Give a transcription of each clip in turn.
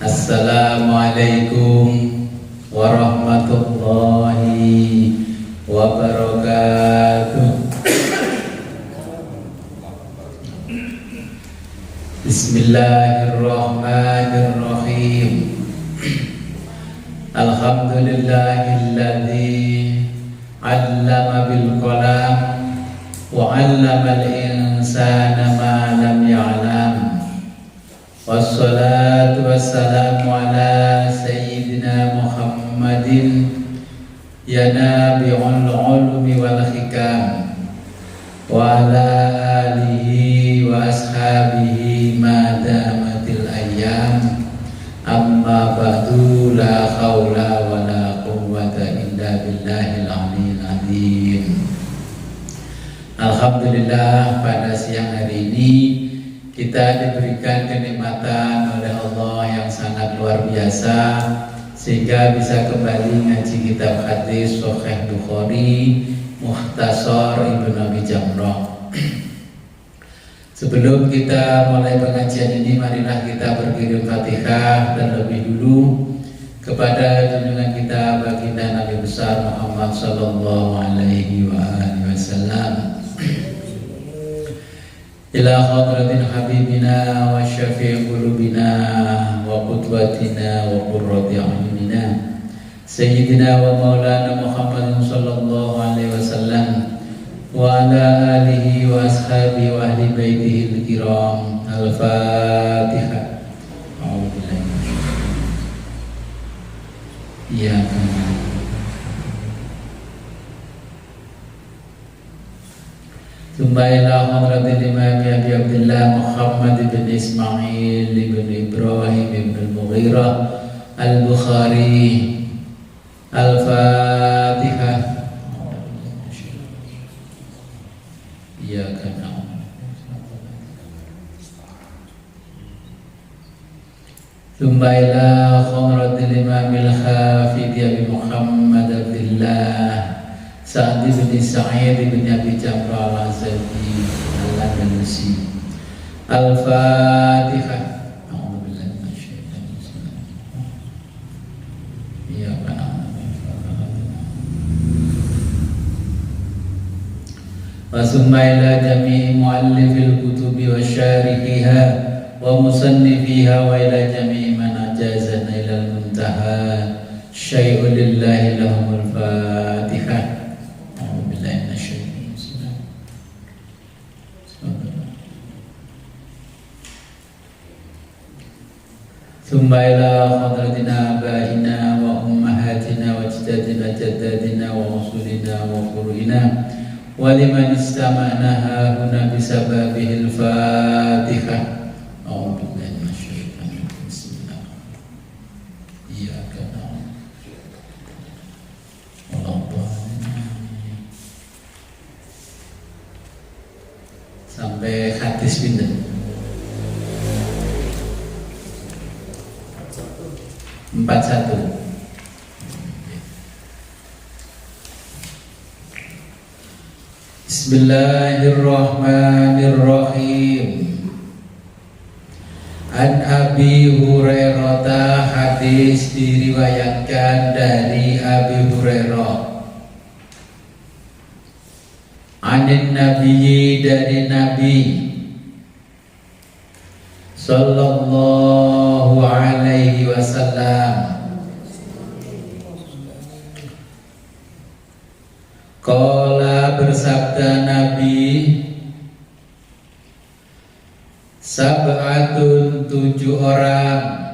Assalamualaikum warahmatullahi wabarakatuh. Bismillahirrahmanirrahim. Alhamdulillahilladzi 'allama bil qalam wa 'allamal insana ma lam ya'lam. Wassalatu wassalamu ala sayyidina Muhammadin ya nabi'ul ulumi wal hikam wa ala alihi wa ashabihi ma damatil ayyam. Amma ba'du, la haula wa la quwwata illa billahil aliyyil azim. Alhamdulillah, pada siang hari ini kita diberikan kenikmatan oleh Allah yang sangat luar biasa sehingga bisa kembali ngaji kitab hadis Sahih Bukhari Mukhtasar Ibnu Abi Jamrah. Sebelum kita mulai pengajian ini, marilah kita berkirim Fatihah dan lebih dulu kepada junjungan kita baginda Nabi besar Muhammad sallallahu alaihi wasallam. Ila hadratin habibina wa syafi'i qulubina wa qudwatina wa qurrati a'yunina sayyidina wa maulana Muhammadin sallallahu alaihi wasallam wa ala alihi wa ashabihi wa ahli baitihi al-kiram. Al-Fatihah. A'udzubillahi minasyaitonir rajim. Tsumma ila hadratil imam Abi Abdullah Muhammad bin Ismail bin Ibrahim bin Al-Mughirah Al-Bukhari. Al-Fatihah. Iyyaka na'budu. Tsumma ila hadratil imam Al-Hafidh Abi Muhammad Abdullah Sa'd bin Sa'id bin Abi Jamrah Al-Azadi Al-Andalusi. Al-Fatihah. A'udzubillahi minasyaitonir rajim. Iyyaka na'budu wa summa ila jami'i mu'allifil kutubi wa syarihiha wa musannifiha wa ila jami'i man ajazana ila al-muntaha syai'un lillahi lahumul Fatihah. Tsumma ila hadratina abaina wa ummahatina wa ajdadina jaddadina wa usulina wa furu'ina wa liman istama'na huna bisababihil Fatihah. A'udzu billahi minasyaitonir rajim. Bismillahirrahmanirrahim. Iyyaka na'budu. Sampai hadis pinten? 41. Bismillahirrahmanirrahim. An Abi Hurairah, hadis diriwayatkan dari Abi Hurairah. Anin Nabi, dari Nabi sallallahu alaihi wasallam. Qala, bersabda Nabi, sab'atun, 7 orang,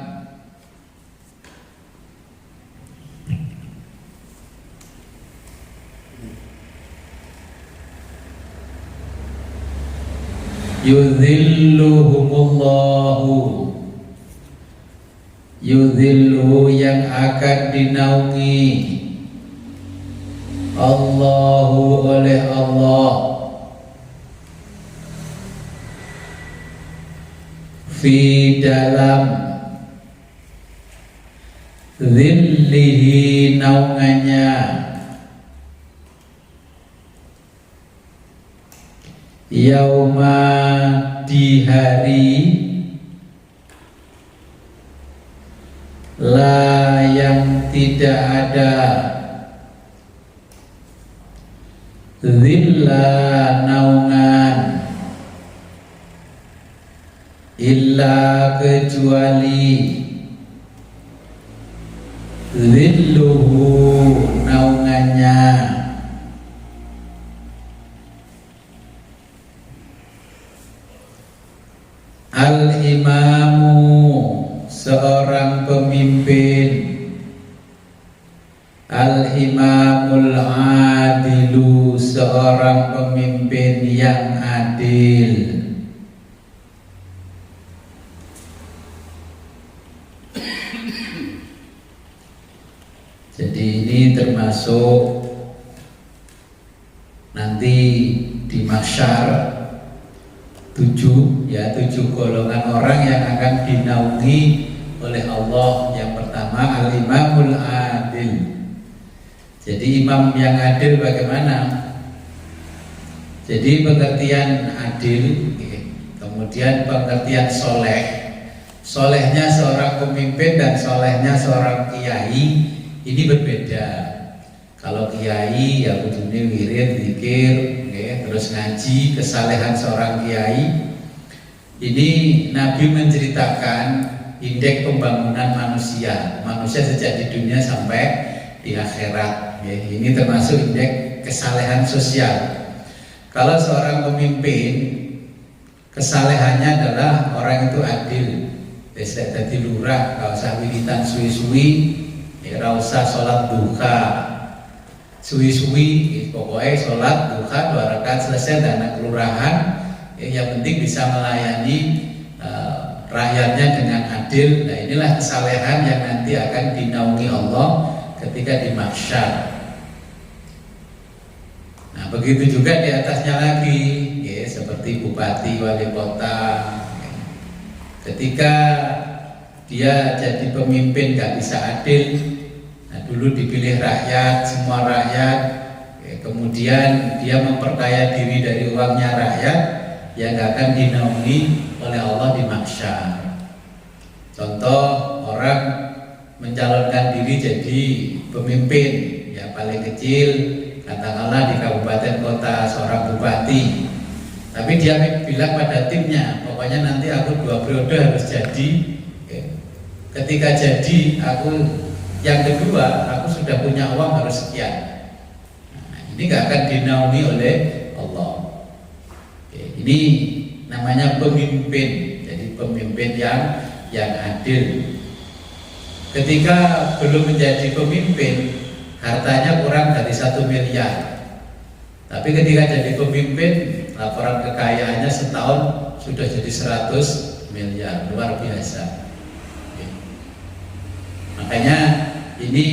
yudhilluhumullahu, yudhillu, yang akan dinaungi Allahu, oleh Allah, fi, dalam zillihi, naungannya, yauma, di hari, La yang tidak ada, zilla naungan, illa kecuali, zilluhu naungannya, al-imamu seorang pemimpin, al-imamul adilu seorang pemimpin yang adil. Jadi ini termasuk nanti di mahsyar tujuh golongan orang yang akan dinaungi oleh Allah. Yang pertama al-imamul adil. Jadi imam yang adil bagaimana? Jadi pengertian adil, kemudian pengertian soleh. Solehnya seorang pemimpin dan solehnya seorang kiai ini berbeda. Kalau kiai ya kudune wirid, zikir, terus ngaji, kesalehan seorang kiai. Ini Nabi menceritakan indeks pembangunan manusia sejak di dunia sampai di akhirat. Ini termasuk indeks kesalehan sosial. Kalau seorang pemimpin, kesalehannya adalah orang itu adil. Tidak jadi lurah, kalau usah wiritan suwi-suwi, tidak usah sholat duha suwi-suwi, pokoknya sholat duha 2 rakaat selesai dana kelurahan. Yang penting bisa melayani rakyatnya dengan adil. Nah inilah kesalehan yang nanti akan dinaungi Allah ketika di mahsyar. Nah begitu juga di atasnya lagi, seperti bupati, wali kota. Ketika dia jadi pemimpin gak bisa adil, nah dulu dipilih rakyat, semua rakyat, kemudian dia memperkaya diri dari uangnya rakyat, yang gak akan dinaungi oleh Allah di mahsyar. Contoh, orang mencalonkan diri jadi pemimpin, ya paling kecil katakanlah di kabupaten kota seorang bupati, tapi dia bilang pada timnya, pokoknya nanti aku 2 periode harus jadi. Ketika jadi, aku yang kedua, aku sudah punya uang harus sekian. Nah, ini gak akan dinaungi oleh Allah. Ini namanya pemimpin. Jadi pemimpin yang adil. Ketika belum menjadi pemimpin, hartanya kurang dari 1 miliar. Tapi ketika jadi pemimpin, laporan kekayaannya setahun sudah jadi 100 miliar, luar biasa. Makanya ini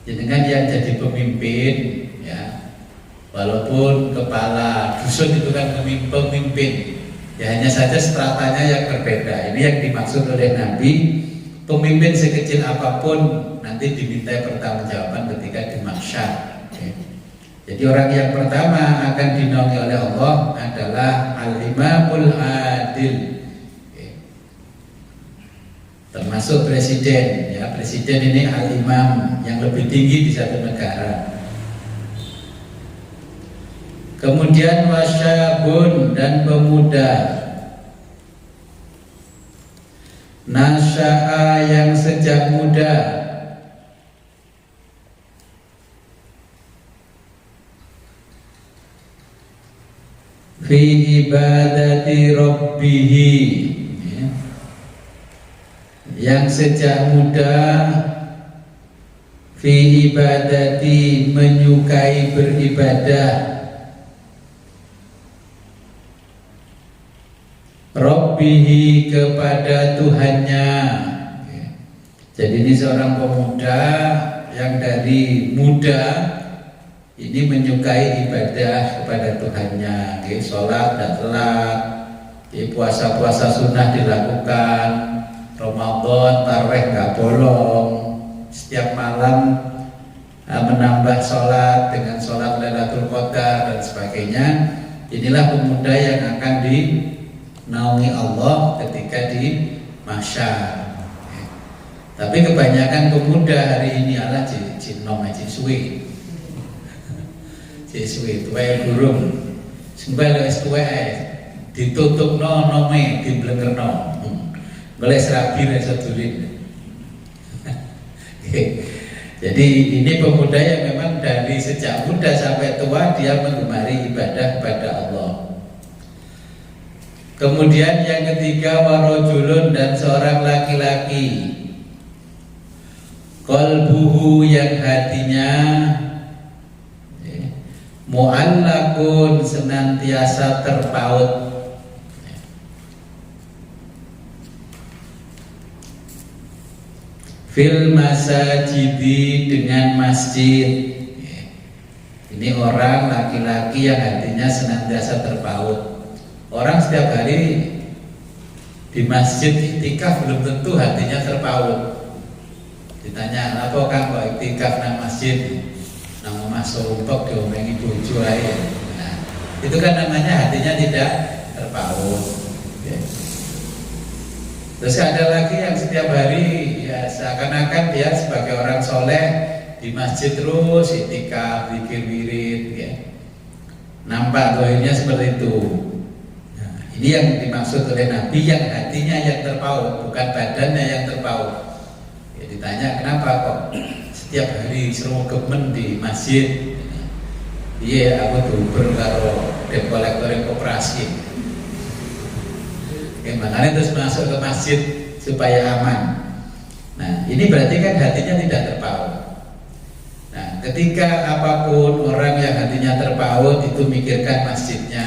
dengan yang jadi pemimpin, ya, walaupun kepala dusun itu kan pemimpin, ya hanya saja stratanya yang berbeda. Ini yang dimaksud oleh Nabi. Pemimpin sekecil apapun nanti diminta pertanggungjawaban ketika di mahsyar. Jadi orang yang pertama akan dinaungi oleh Allah adalah al-imamul adil. Termasuk presiden, ya presiden ini al-imam yang lebih tinggi di satu negara. Kemudian wasyabun dan pemuda, nasya'a yang sejak muda, fi ibadati rabbihi, yang sejak muda fi ibadati menyukai beribadah, rabbihi kepada Tuhannya. Jadi ini seorang pemuda yang dari muda ini menyukai ibadah kepada Tuhannya, sholat dan telat, puasa-puasa sunnah dilakukan, Ramadan, tarawih nggak bolong, setiap malam menambah sholat dengan sholat Lailatul Qadar dan sebagainya. Inilah pemuda yang akan dinaungi Allah ketika di mahsyar. Tapi kebanyakan pemuda hari ini ala nom aja suwe. Suwe tuwe burung. Sembel wis tuwe ditutupno nome diblengerno. Boleh serabi iso dulit. Jadi ini pemuda yang memang dari sejak muda sampai tua dia menggemari ibadah kepada Allah. Kemudian yang ketiga warojulun, dan seorang laki-laki qalbuhu yang hatinya mu'allakun senantiasa terpaut fil masajidi dengan masjid. Ini orang laki-laki yang hatinya senantiasa terpaut. Orang setiap hari di masjid iktikaf belum tentu hatinya terpaut. Ditanya, apa kan kok iktikaf nang masjid? Nang omah sumpek diomongi bojo ae. Nah, itu kan namanya hatinya tidak terpaut. Terus ada lagi yang setiap hari ya seakan-akan dia sebagai orang soleh di masjid terus iktikaf, zikir wirid, ya. Nampak doanya seperti itu. Nah, ini yang dimaksud oleh Nabi, yang hatinya yang terpaut, bukan badannya yang terpaut. Ya, ditanya kenapa kok setiap hari seru gemen di masjid? Iya, aku tuh karo debt kolektor koperasi. Makanya terus masuk ke masjid supaya aman. Nah, ini berarti kan hatinya tidak terpaut. Nah, ketika apapun orang yang hatinya terpaut itu mikirkan masjidnya.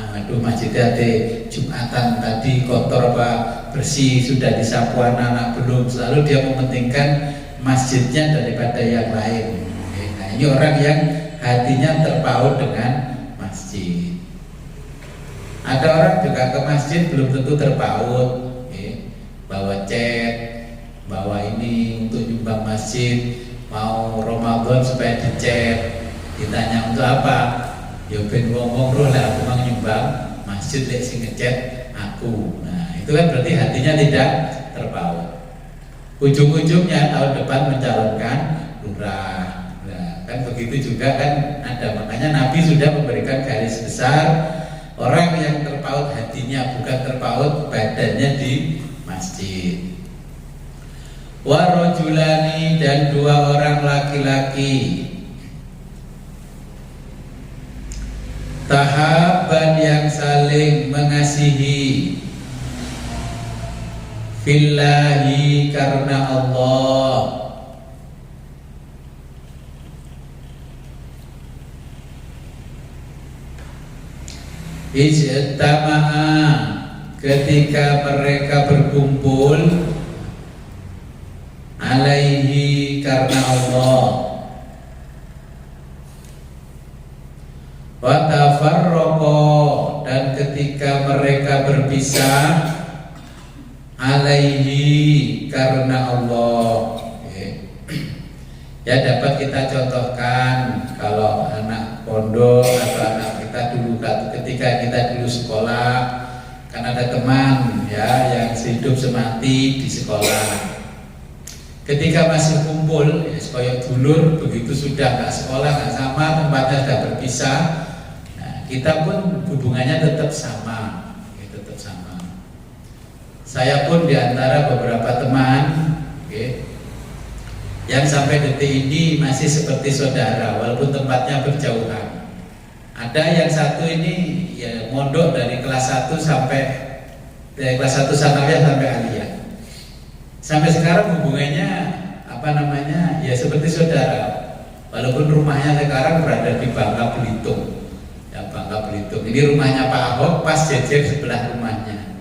Aduh, masjidnya Jumatan tadi kotor apa bersih, sudah disapu anak-anak belum. Selalu dia mementingkan masjidnya daripada yang lain. Nah, ini orang yang hatinya terpaut dengan masjid. Ada orang juga ke masjid belum tentu terpaut, bawa cek, bawa ini untuk nyumbang masjid, mau Ramadan supaya dicek, ditanya untuk apa? Ya ben ngomong roh lah, aku mau nyumbang masjid lek sing ngecek aku. Nah, itu kan berarti hatinya tidak terpaut. Ujung-ujungnya tahun depan mencalonkan lurah. Nah, kan begitu juga kan ada, makanya Nabi sudah memberikan garis besar. Orang yang terpaut hatinya, bukan terpaut badannya di masjid. Warojulani, dan dua orang laki-laki tahaban yang saling mengasihi fillahi karena Allah. Ijtama'a, ketika mereka berkumpul alaihi karena Allah, wa tafarraqa, dan ketika mereka berpisah alaihi karena Allah. Ya, dapat kita contohkan kalau anak pondok atau anak kita dulu ketika kita dulu sekolah, kan ada teman ya yang hidup semati di sekolah. Ketika masih kumpul, ya, supaya dulur, begitu sudah nggak sekolah, nggak sama, tempatnya sudah berpisah, nah, kita pun hubungannya tetap sama, ya, tetap sama. Saya pun diantara beberapa teman, yang sampai detik ini masih seperti saudara walaupun tempatnya berjauhan. Ada yang satu ini ya mondok dari kelas 1 sanawiyah sampai aliyah. Sampai sekarang hubungannya ya seperti saudara. Walaupun rumahnya sekarang berada di Bangka Belitung. Ya, Bangka Belitung. Ini rumahnya Pak Ahok pas jejer sebelah rumahnya.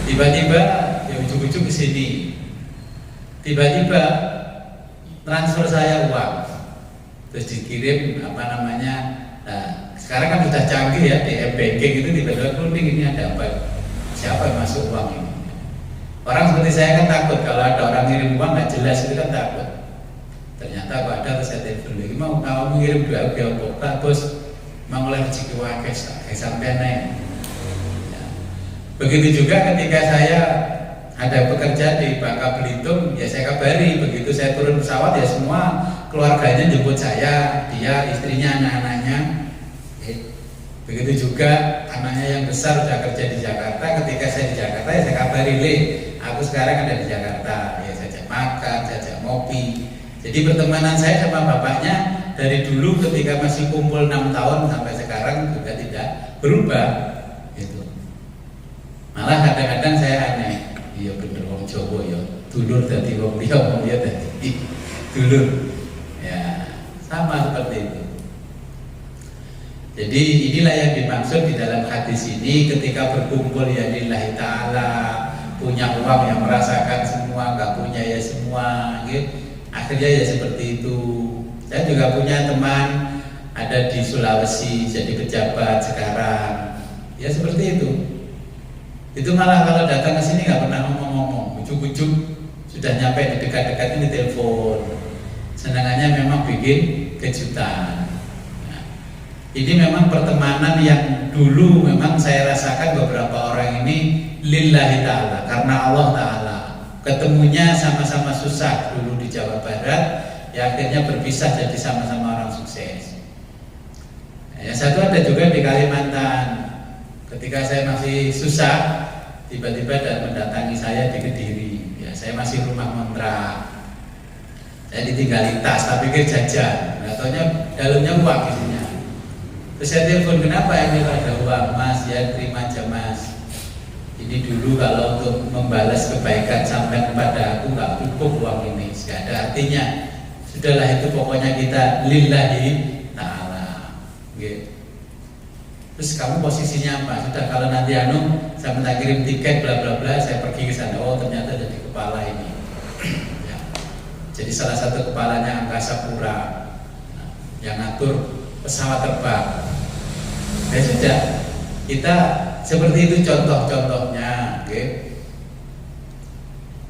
Tiba-tiba ya ujung-ujung ke sini. Tiba-tiba transfer saya uang, terus dikirim nah, sekarang kan sudah canggih ya di banking itu, tiba-tiba kuning, ini ada apa? Siapa yang masuk uang ini? Orang seperti saya kan takut kalau ada orang ngirim uang nggak jelas, itu kan takut. Ternyata kok ada, terus saya telepon lagi, mau kamu ngirim dua kok, bos mau mulai rezeki wakil sampai naik. Ya. Begitu juga ketika saya ada pekerja di Bangka Belitung, ya saya kabari. Begitu saya turun pesawat ya semua keluarganya jemput saya, dia, istrinya, anak-anaknya. Begitu juga anaknya yang besar sudah kerja di Jakarta. Ketika saya di Jakarta ya saya kabari, Le, aku sekarang ada di Jakarta. Ya saya ajak makan, saya ajak ngopi. Jadi pertemanan saya sama bapaknya dari dulu ketika masih kumpul 6 tahun sampai sekarang juga tidak berubah. Gitu. Malah kadang-kadang saya aneh, iya bener wong Jawa ya, dulur dadi wong liya, wong liya dadi dulur. Ya, sama seperti itu. Jadi inilah yang dimaksud di dalam hadis ini, ketika berkumpul ya lillahi ta'ala, punya uang yang merasakan semua, nggak punya ya semua, gitu. Akhirnya ya seperti itu. Saya juga punya teman ada di Sulawesi jadi pejabat sekarang, ya seperti itu. Itu malah kalau datang ke sini nggak pernah ngomong-ngomong, ujuk-ujuk sudah nyampe di dekat-dekat ini telepon. Senangannya memang bikin kejutan. Ini memang pertemanan yang dulu memang saya rasakan beberapa orang ini lillahi ta'ala, karena Allah ta'ala. Ketemunya sama-sama susah dulu di Jawa Barat, ya akhirnya berpisah jadi sama-sama orang sukses. Ya, satu ada juga di Kalimantan. Ketika saya masih susah, tiba-tiba mendatangi saya di Kediri. Ya, saya masih rumah kontrak. Saya ditinggali tas, tapi pikir jajan. Nggak taunya dalamnya uang isinya. Terus saya telepon, kenapa ini ada uang? Mas, ya terima aja mas. Ini dulu kalau untuk membalas kebaikan sampai kepada aku nggak cukup uang ini, nggak ada artinya. Sudahlah itu pokoknya kita lillahi ta'ala. Gitu. Terus kamu posisinya apa? Sudah kalau nanti saya minta kirim tiket bla bla bla, saya pergi ke sana. Oh ternyata jadi kepala ini. Ya. Jadi salah satu kepalanya Angkasa Pura, yang ngatur pesawat terbang. Ya sudah, kita seperti itu contoh-contohnya, okay?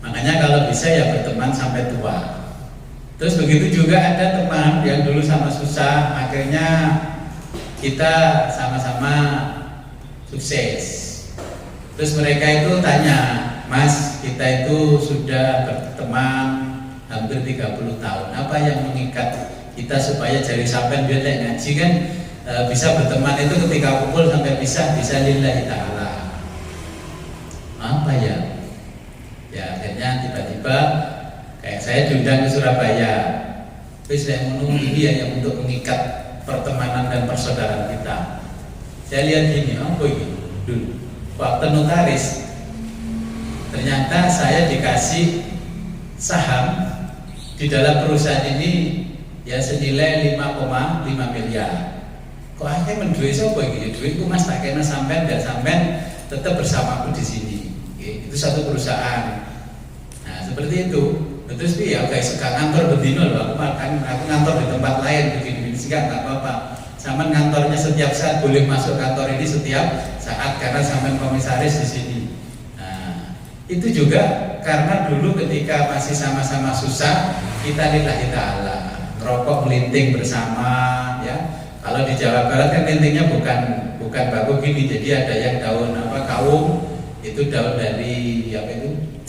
Makanya kalau bisa ya berteman sampai tua. Terus begitu juga ada teman yang dulu sama susah, akhirnya kita sama-sama sukses. Terus mereka itu tanya, Mas, kita itu sudah berteman hampir 30 tahun, apa yang mengikat kita supaya jari sampai biar ngaji kan bisa berteman itu ketika kumpul sampai bisa lillahi ta'ala. Apa ya? Ya akhirnya tiba-tiba kayak saya diundang ke Surabaya. Terus saya menunggu ini yang untuk mengikat pertemanan dan persaudaraan kita. Saya lihat ini, apa ini? Dulu waktu notaris, ternyata saya dikasih saham di dalam perusahaan ini ya senilai 5,5 miliar. Kok akhirnya menduit siapa gitu? Duitku mas tak kena sampean dan sampean tetap bersamaku di sini. Itu satu perusahaan. Nah seperti itu. Terus ya guys, sekarang ngantor berdino loh. Aku ngantor di tempat lain begini sih nggak apa-apa. Sampean ngantornya setiap saat, boleh masuk kantor ini setiap saat karena sampean komisaris di sini. Nah itu juga karena dulu ketika masih sama-sama susah, kita lillahi ta'ala. Rokok melinting bersama, ya. Kalau di Jawa Barat kan lintingnya bukan baku gini, jadi ada yang daun kaung, itu daun dari apa itu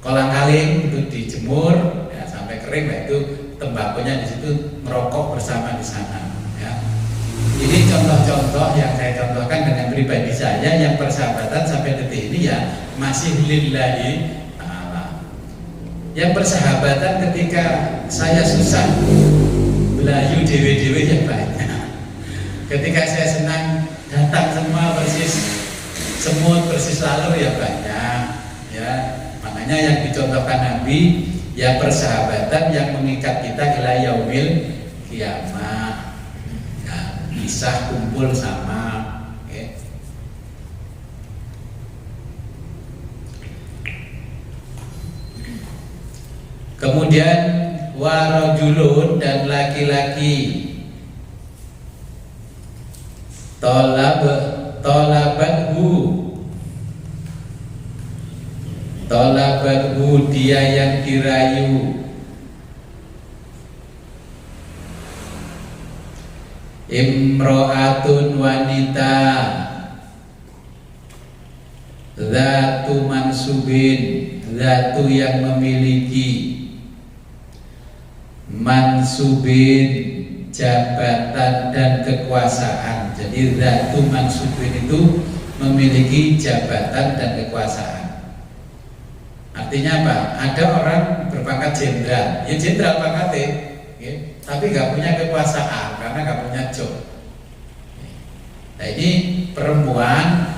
kolang-kaling itu dijemur, ya sampai kering, nah itu tembakonya di situ merokok bersama di sana. Ya. Ini contoh-contoh yang saya contohkan dengan pribadi saya yang persahabatan sampai detik ini ya masih lillahi. Yang persahabatan ketika saya susah belayu dewe-dewe yang banyak. Ketika saya senang datang semua persis semut, persis lalu ya banyak. Ya, makanya yang dicontohkan Nabi ya persahabatan yang mengikat kita ila yaumil kiamah. Ya, bisa kumpul sama. Kemudian warajulun dan laki-laki tolabathu dia yang dirayu imro'atun wanita Zatu mansubin, zatu yang memiliki, mansubin jabatan dan kekuasaan. Jadi zatu mansubin itu memiliki jabatan dan kekuasaan. Artinya apa? Ada orang berpangkat jenderal, ya jenderal pangkatnya, ya, tapi nggak punya kekuasaan karena nggak punya job. Nah ini perempuan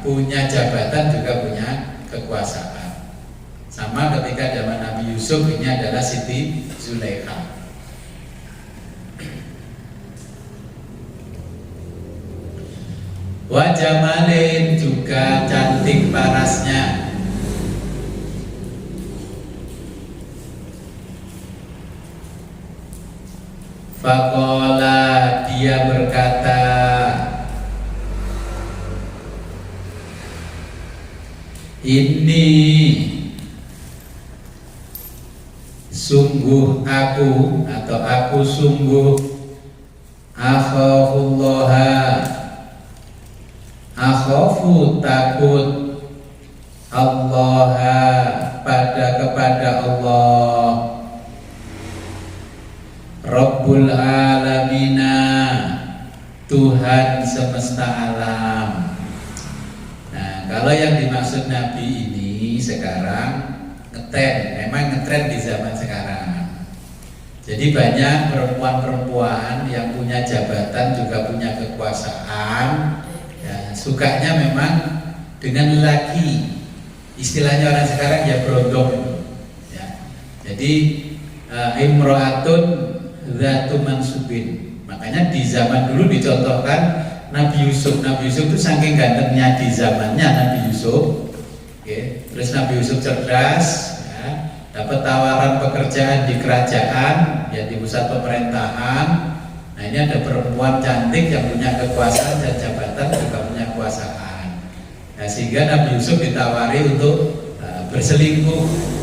punya jabatan juga punya kekuasaan. Sama ketika zaman Nabi Yusuf, ini adalah Siti Zulaikha. Wa jamalin, juga cantik parasnya. Faqala, dia berkata, ini sungguh aku, atau aku sungguh akhafullaha, akhafu takut Allah, kepada Allah Rabbul Alamina, Tuhan semesta alam. Kalau yang dimaksud Nabi ini sekarang ngetren, memang ngetren di zaman sekarang. Jadi banyak perempuan-perempuan yang punya jabatan juga punya kekuasaan, ya, sukanya memang dengan lelaki. Istilahnya orang sekarang ya berondong. Ya. Jadi imro'atun zatu mansubin. Makanya di zaman dulu dicontohkan Nabi Yusuf itu saking gantengnya di zamannya Nabi Yusuf, okay. Terus Nabi Yusuf cerdas, ya, dapat tawaran pekerjaan di kerajaan, ya di pusat pemerintahan. Nah ini ada perempuan cantik yang punya kekuasaan dan jabatan juga punya kekuasaan. Nah sehingga Nabi Yusuf ditawari untuk berselingkuh.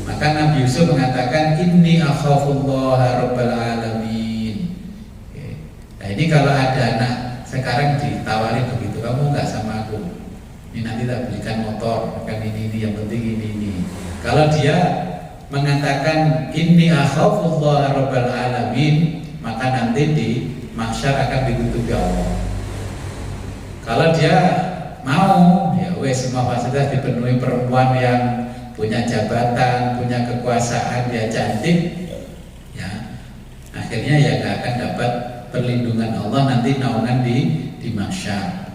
Maka Nabi Yusuf mengatakan inni akhafullaha rabbal alamin. Okay. Nah ini kalau ada anak sekarang ditawari begitu, kamu nggak sama aku, ini nanti tak belikan motor, akan ini yang penting ini. Kalau dia mengatakan inni akhafullaha rabbal alamin, maka nanti di mahsyar akan dikutubi Allah. Kalau dia mau, ya wes semua fasilitas dipenuhi, perempuan yang punya jabatan, punya kekuasaan, dia cantik, ya akhirnya ya nggak akan dapat perlindungan Allah nanti naungan di mahsyar.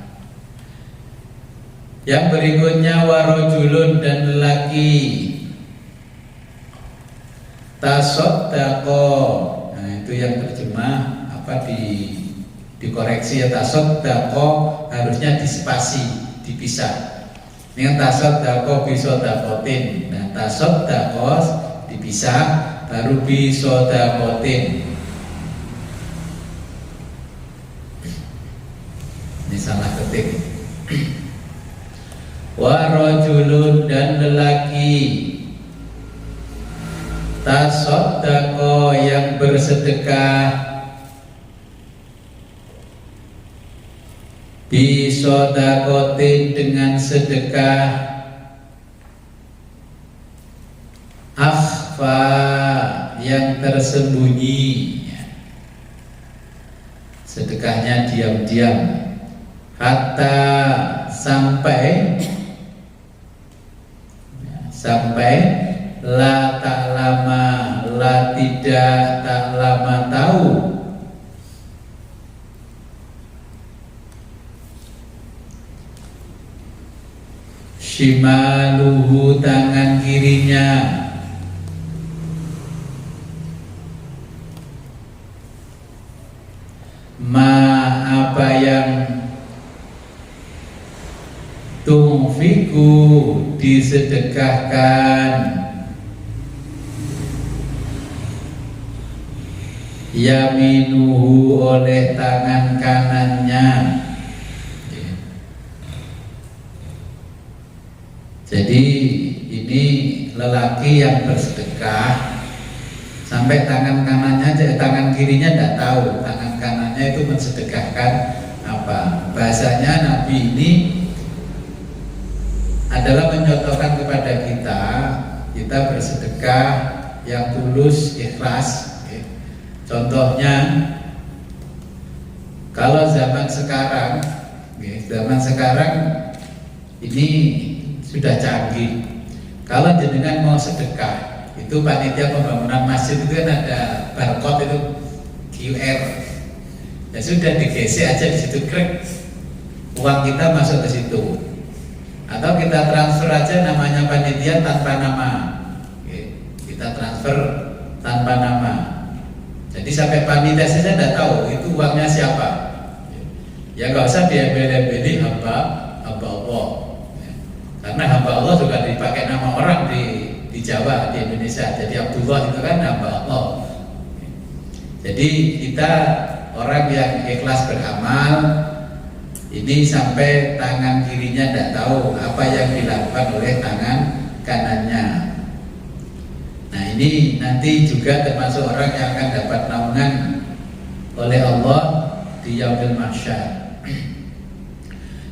Yang berikutnya warojulun, dan lelaki tasoddaqo. Nah itu yang terjemah apa dikoreksi ya, tasoddaqo harusnya dispasi, dipisah. Ini kan tasoddaqo bisodakotin. Nah tasoddaqo dipisah baru bisodakotin. Ini salah ketik. Warajulun, dan lelaki tasoddaqo, yang bersedekah bisodakotin, dengan sedekah akhfa, yang tersembunyi, sedekahnya diam-diam, hatta sampai la ta'lama, la tidak ta'lama tahu, shimaluhu tangan kirinya, ma apa yang tunfiku disedekahkan, yaminuhu oleh tangan kanannya. Jadi ini lelaki yang bersedekah sampai tangan kanannya, tangan kirinya tidak tahu tangan kanannya itu mensedekahkan apa. Bahasanya Nabi ini adalah mencontohkan kepada kita bersedekah yang tulus, ikhlas. Contohnya, kalau zaman sekarang ini sudah canggih. Kalau jenengan mau sedekah, itu panitia pembangunan masjid itu kan ada barcode itu QR. Ya sudah digesek aja di situ, klik, uang kita masuk ke situ. Atau kita transfer aja namanya panitia tanpa nama. Kita transfer tanpa nama. Jadi sampai panitia saja tidak tahu itu uangnya siapa. Ya nggak usah diembel-embeli hamba Allah. Karena hamba Allah juga dipakai nama orang di Jawa, di Indonesia. Jadi Abdullah itu kan hamba Allah. Jadi kita orang yang ikhlas beramal, ini sampai tangan kirinya tidak tahu apa yang dilakukan oleh tangan kanannya. Nah ini nanti juga termasuk orang yang akan dapat naungan oleh Allah di yaumil mahsyar.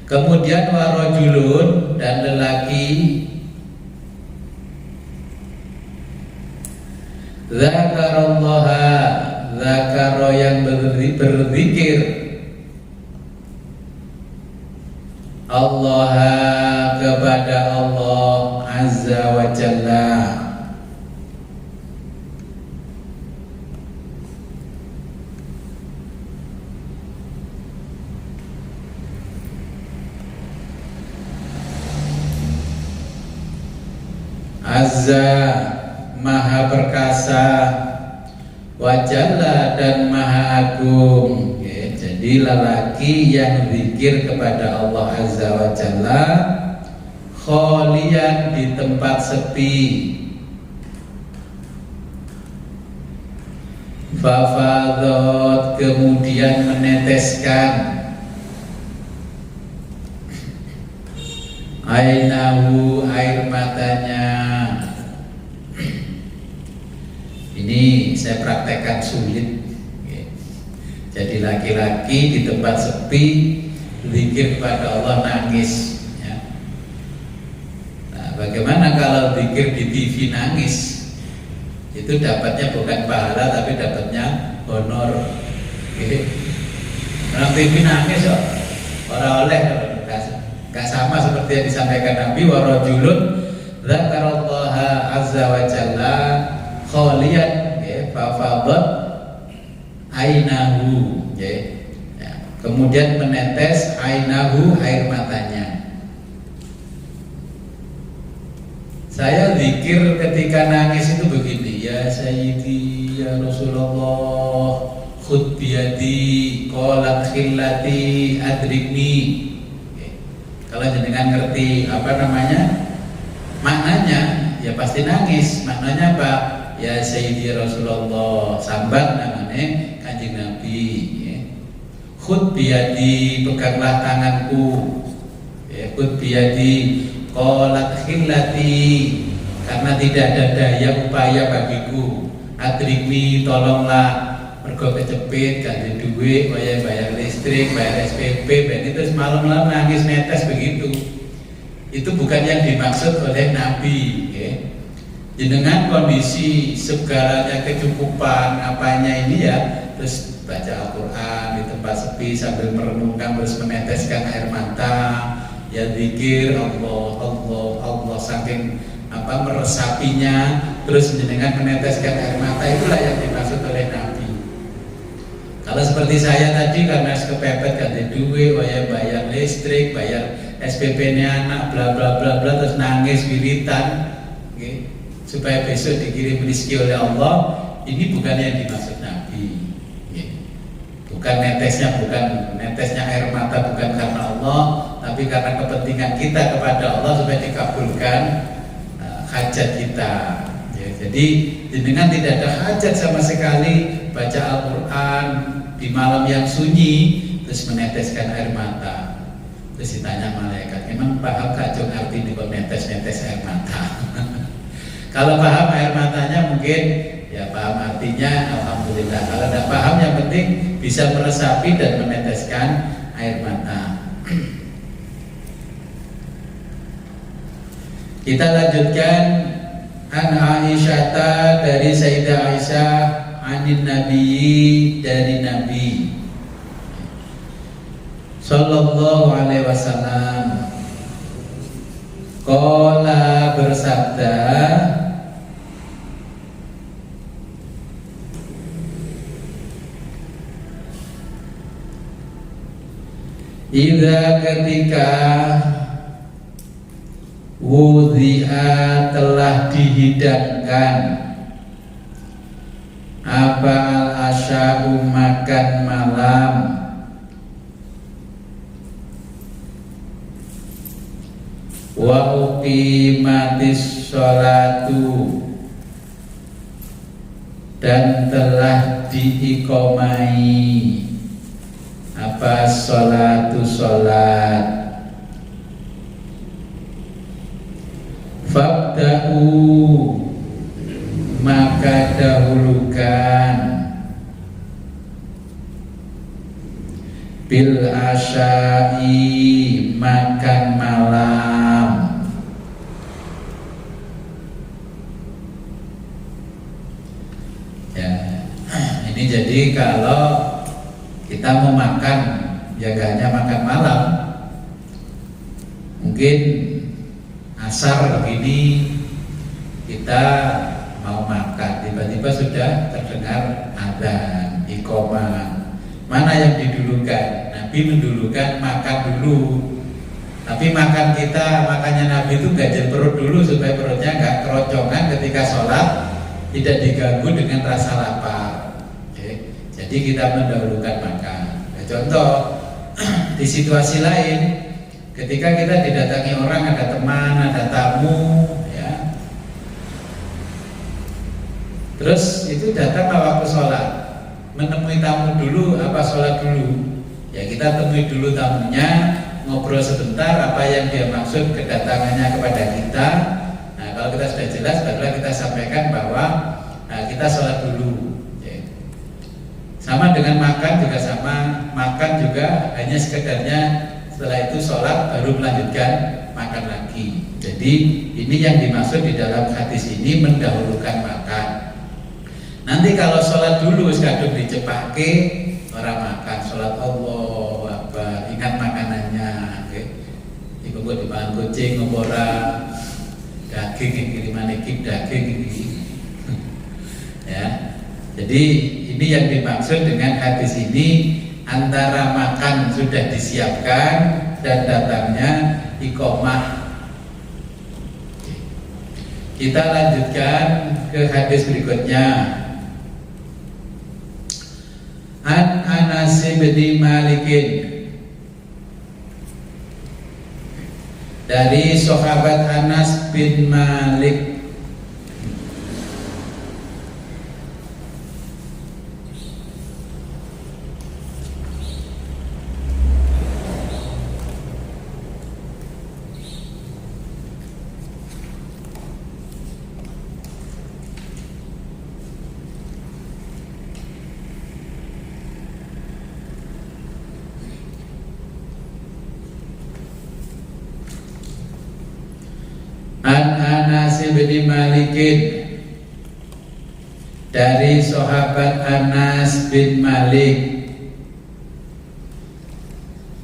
Kemudian warajulun, dan lelaki zakarallaha, zakaro yang berzikir Allah kepada Allah azza wa jalla. Azza maha perkasa, wajalla dan maha agung. Jadi lelaki yang zikir kepada Allah azza wa jalla kholian, di tempat sepi, fafadot, kemudian meneteskan, ainahu, air matanya. Ini saya praktekkan sulit. Jadi laki-laki di tempat sepi zikir kepada Allah nangis. Nah, bagaimana kalau zikir di TV nangis? Itu dapatnya bukan pahala tapi dapatnya honor. Orang TV nangis kok orang oleh, gak sama seperti yang disampaikan Nabi, warajulun dzakarallaha azza wa jalla kholian, fafadat ainahu, kemudian menetes ainahu, air matanya. Saya zikir ketika nangis itu begini, ya Sayyidi ya Rasulullah khud biyadi qalat khillati adrikni. Kalau jenengan ngerti apa namanya maknanya, ya pasti nangis. Maknanya apa? Ya Sayyidi Rasulullah, sambat namanya Kanjeng Nabi. Khud biyadi, peganglah tanganku. Khud biyadi qalat khillati, karena tidak ada daya upaya bagiku. Adrikni, tolonglah, mergo kecepit ganti duit, bayar listrik, bayar SPP, berarti terus malam-malam nangis netes begitu. Itu bukan yang dimaksud oleh Nabi. Jenengan kondisi segalanya kecukupan apanya ini ya, terus baca Al-Quran di tempat sepi sambil merenungkan, terus meneteskan air mata, ya zikir Allah Allah Allah saking meresapinya, terus jenengan meneteskan air mata, itulah yang dimaksud oleh Nabi. Kalau seperti saya tadi karena kepepet ganti duit, bayar listrik, bayar SPP-nya anak, bla bla bla bla, terus nangis wiritan, supaya besok dikirim rezeki oleh Allah, ini bukan yang dimaksud Nabi. Bukan netesnya air mata bukan karena Allah, tapi karena kepentingan kita kepada Allah supaya dikabulkan hajat kita. Jadi jenengan tidak ada hajat sama sekali baca Al-Quran di malam yang sunyi terus meneteskan air mata. Terus ditanya malaikat, emang paham gak Jong arti ini kok netes air mata? Kalau paham air matanya mungkin ya paham artinya, alhamdulillah. Kalau tidak paham, yang penting bisa meresapi dan meneteskan air mata. Kita lanjutkan an Aisyah dari Sayyidah Aisyah anin Nabi dari Nabi Sallallahu alaihi wasallam qala bersabda idza ketika wudhi'a telah dihidangkan apa al-asya'u makan malam wa uqimatis sholatu dan telah diikomai apa sholatu sholat fabda'u maka dahulukan bil asya'i makan malam. Ya, ini jadi kalau kita mau makan ya gak hanya makan malam, mungkin asar begini kita mau makan, tiba-tiba sudah terdengar adzan, iqamah. Mana yang didulukan? Nabi mendulukan makan dulu. Tapi makan kita, makannya Nabi itu gajah perut dulu supaya perutnya nggak keroncongan ketika sholat, tidak diganggu dengan rasa lapar. Oke. Jadi kita mendahulukan makan. Nah, contoh di situasi lain, ketika kita didatangi orang, ada teman, ada tamu, ya. Terus itu datanglah waktu sholat, menemui tamu dulu, apa sholat dulu? Ya kita temui dulu tamunya, ngobrol sebentar apa yang dia maksud kedatangannya kepada kita. Nah kalau kita sudah jelas, barulah kita sampaikan bahwa kita sholat dulu. Ya. Sama dengan makan juga sama, makan juga hanya sekedarnya setelah itu sholat baru melanjutkan makan lagi. Jadi ini yang dimaksud di dalam hadis ini mendahulukan makan. Nanti kalau sholat dulu sekadung dicepake orang makan sholat Allah apa ingat makanannya, ibu buat dimakan kucing ngobora daging kiriman ekip daging ya. Jadi ini yang dimaksud dengan hadis ini, antara makan sudah disiapkan dan datangnya iqamah. Kita lanjutkan ke hadis berikutnya. An Anas bin Malik dari sahabat Anas bin Malik Anas bin Malik dari sahabat Anas bin Malik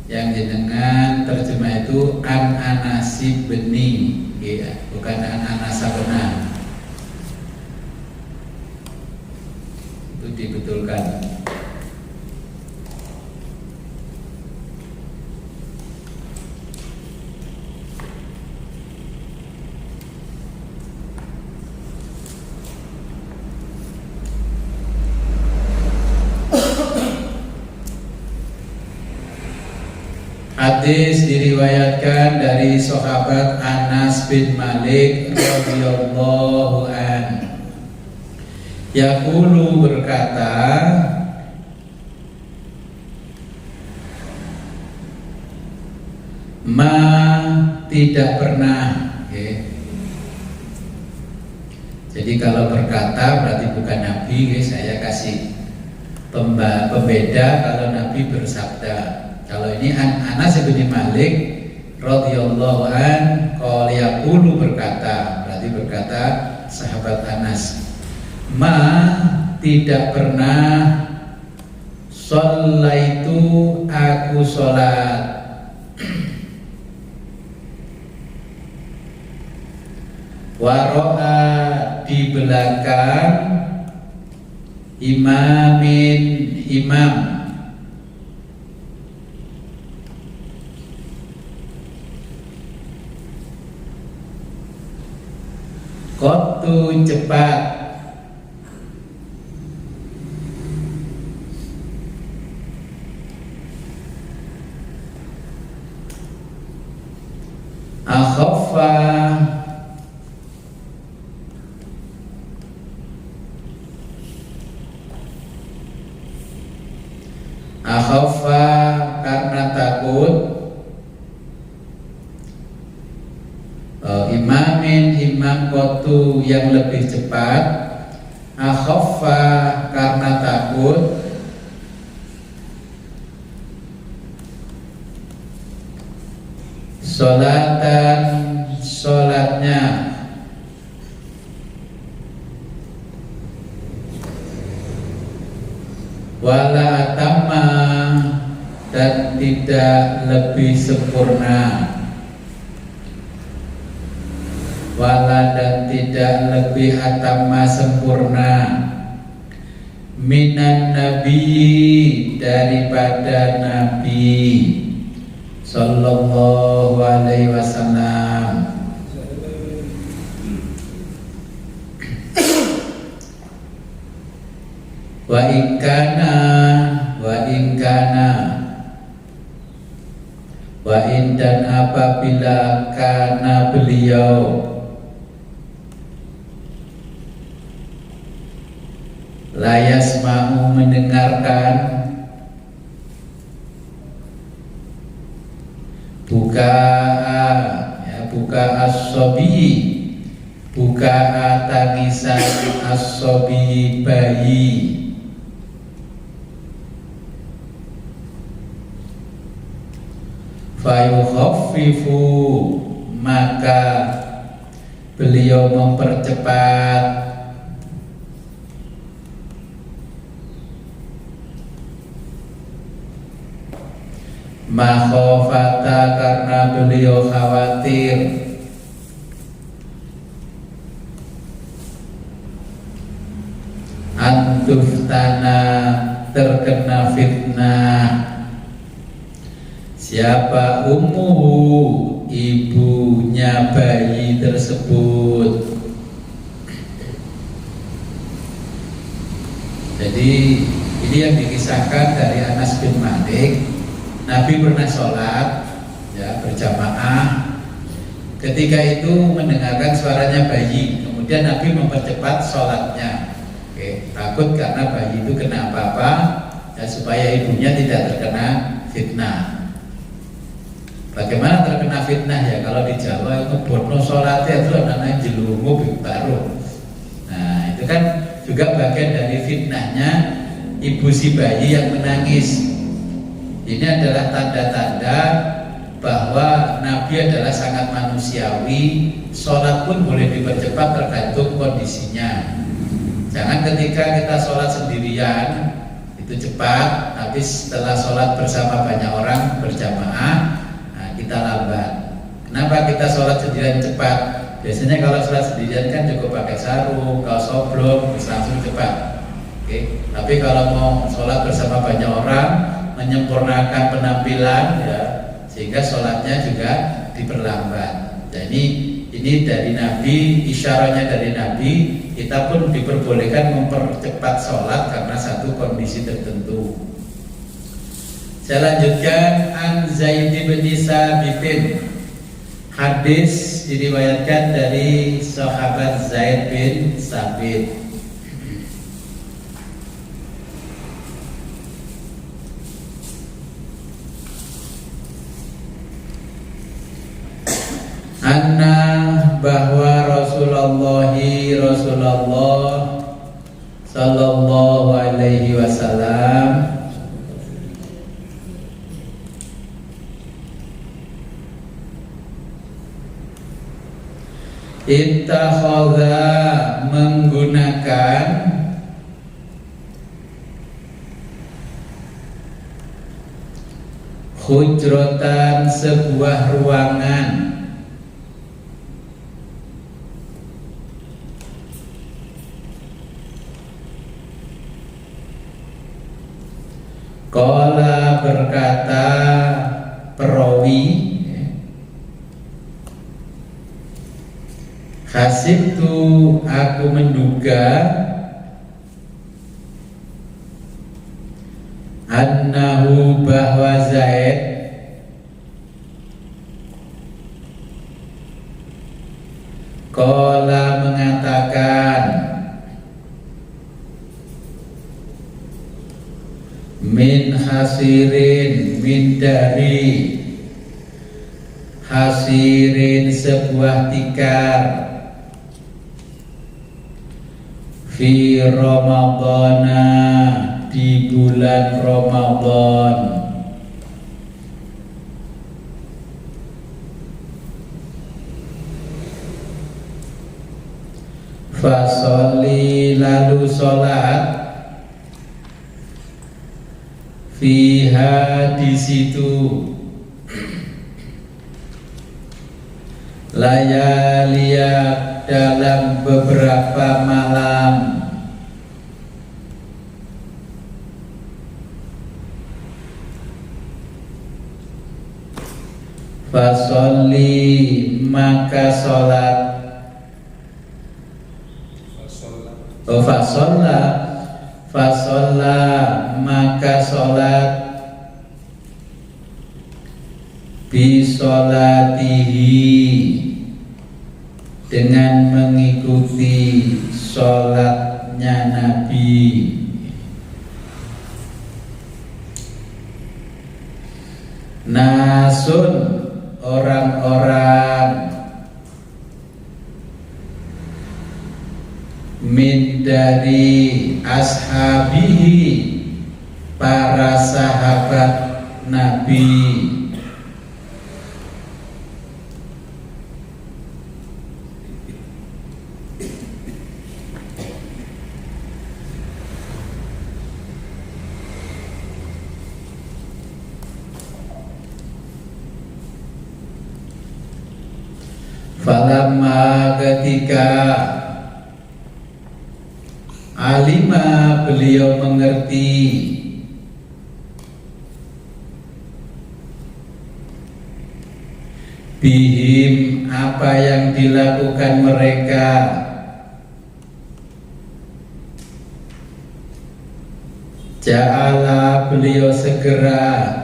yang jenengan terjemah itu an Anas bin, ya, bukan an Anas benar. Itu dibetulkan. Hadis diriwayatkan dari sahabat Anas bin Malik radhiyallahu an. Yaqulu berkata, ma tidak pernah. Okay. Jadi kalau berkata berarti bukan Nabi. Okay. Saya kasih pembeda kalau Nabi bersabda. Kalau ini Anas bin Malik radhiyallahu an qala yaqulu berkata, berarti berkata sahabat Anas, ma tidak pernah shallaitu aku sholat waro'a di belakang imamin imam qattu cepat akhaffa akhaffa karena takut imamin imam qattu yang lebih cepat akhaffa karena takut sholatan sholatnya wala atamma dan tidak lebih sempurna wala dan tidak lebih atamma sempurna minan nabi daripada nabi sallallahu alaihi wasallam wa inkana wa in dan apabila kana beliau layas mau mendengarkan buka as-sobi buka tangisan as-sobi bayi fayukhaffifu maka beliau mempercepat makhofata karena beliau khawatir antuftana terkena fitnah siapa ummuhu ibunya bayi tersebut. Jadi ini yang dikisahkan dari Anas bin Malik. Nabi pernah sholat ya, berjamaah. Ketika itu mendengarkan suaranya bayi, kemudian Nabi mempercepat sholatnya. Takut karena bayi itu kena apa-apa ya, supaya ibunya tidak terkena fitnah. Bagaimana terkena fitnah ya? Kalau di Jawa itu bono sholatnya itu namanya jelungu baru. Nah itu kan juga bagian dari fitnahnya ibu si bayi yang menangis. Ini adalah tanda-tanda bahwa Nabi adalah sangat manusiawi. Sholat pun boleh dipercepat tergantung kondisinya. Jangan ketika kita sholat sendirian itu cepat, tapi setelah sholat bersama banyak orang berjamaah, nah kita lambat. Kenapa kita sholat sendirian cepat? Biasanya kalau sholat sendirian kan cukup pakai sarung, kaos oblong, bisa langsung cepat. Tapi kalau mau sholat bersama banyak orang, menyempurnakan penampilan ya, sehingga sholatnya juga diperlambat. Jadi ini dari Nabi, isyaratnya dari Nabi, kita pun diperbolehkan mempercepat sholat karena satu kondisi tertentu. Saya lanjutkan an Zaid bin Sabitin. Hadis diriwayatkan dari sahabat Zaid bin Sabit. Anna bahwa Rasulullah sallallahu alaihi wasallam Ittakhadha menggunakan hujrotan sebuah ruangan, qala berkata perawi, hasibtu aku menduga, annahu bahwa Zaid qala mengatakan, min hasirin, min dari hasirin sebuah tikar, fi Ramadhana di bulan Ramadan, fasoli lalu sholat, fiha di situ, layaliya dalam beberapa malam, fasoli maka sholat, fasolla maka sholat, bisolatihi dengan mengikuti sholatnya Nabi. Nasun orang-orang, min dari ashabihi para sahabat Nabi, falamma ketika alima beliau mengerti, bihim apa yang dilakukan mereka, ja'ala beliau segera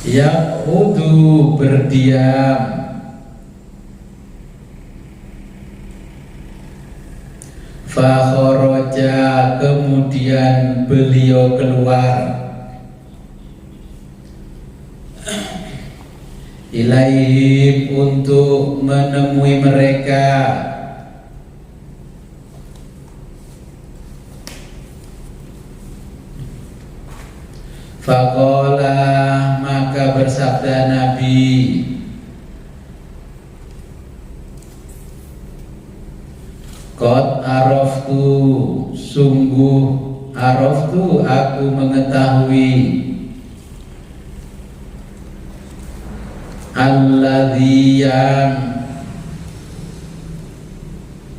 yaqudu berdiam, fakhoroja kemudian beliau keluar, ilaihim untuk menemui mereka, faqala maka bersabda Nabi, qad araftu sungguh, araftu aku mengetahui, alladzi yang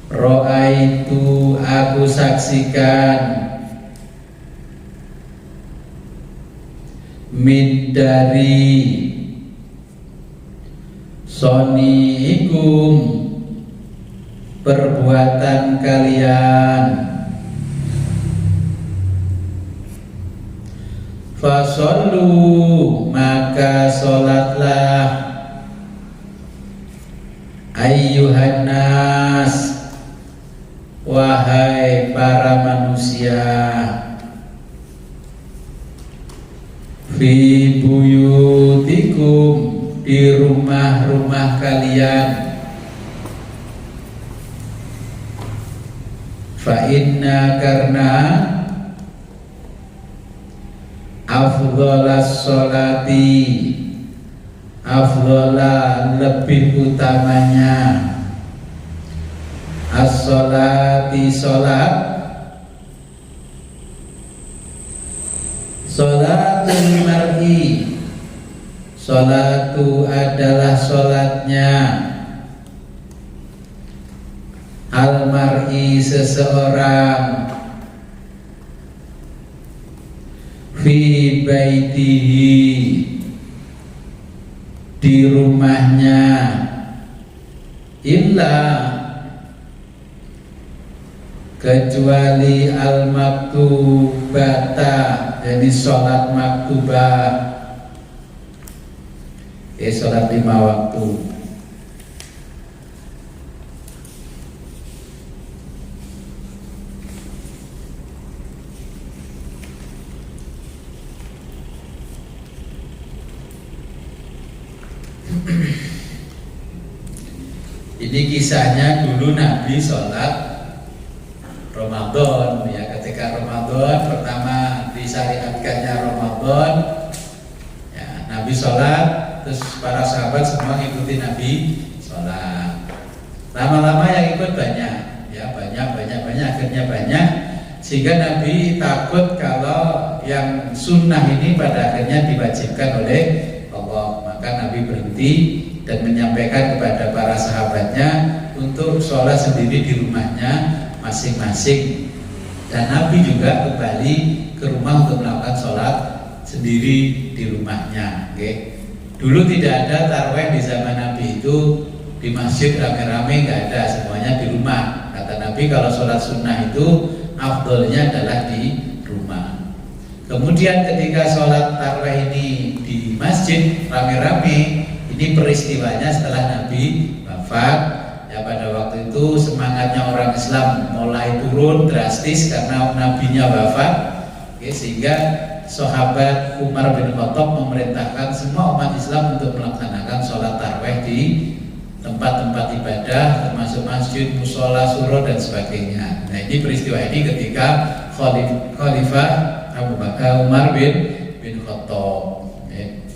ra'aitu aku saksikan, min dari soniikum perbuatan kalian, fasollu maka sholatlah, ayyuhan nas wahai para manusia, fi buyutikum di rumah-rumah kalian, fa inna karena afdholas sholati, afdhola lebih utamanya, as-sholati sholat, sholatul mar'i, sholatu adalah sholatnya al-mar'i seseorang fi baitihi di rumahnya, illa kecuali al-maktubata, jadi sholat maktubah, sholat 5 waktu. Ini kisahnya dulu Nabi sholat Ramadan, ya, ketika Ramadan pertama disyariatkannya Ramadan, ya, Nabi sholat, terus para sahabat semua ngikuti Nabi sholat. Lama-lama yang ikut banyak, ya, banyak, akhirnya banyak, sehingga Nabi takut kalau yang sunnah ini pada akhirnya diwajibkan oleh Allah. Maka Nabi berhenti dan menyampaikan kepada para sahabatnya untuk sholat sendiri di rumahnya masing-masing, dan Nabi juga kembali ke rumah untuk melakukan sholat sendiri di rumahnya. Okay. Dulu tidak ada tarawih di zaman Nabi itu di masjid rame-rame, nggak ada, semuanya di rumah. Kata Nabi kalau sholat sunnah itu afdolnya adalah di rumah. Kemudian ketika sholat tarawih ini di masjid rame-rame, ini peristiwanya setelah Nabi wafat. Ya, pada waktu itu semangatnya orang Islam mulai turun drastis karena nabinya wafat, oke, sehingga sahabat Umar bin Khattab memerintahkan semua umat Islam untuk melaksanakan sholat tarawih di tempat-tempat ibadah termasuk masjid, musola, surau dan sebagainya. Nah, ini peristiwa ini ketika Khalifah Abu Bakar Umar bin Khattab. Oke.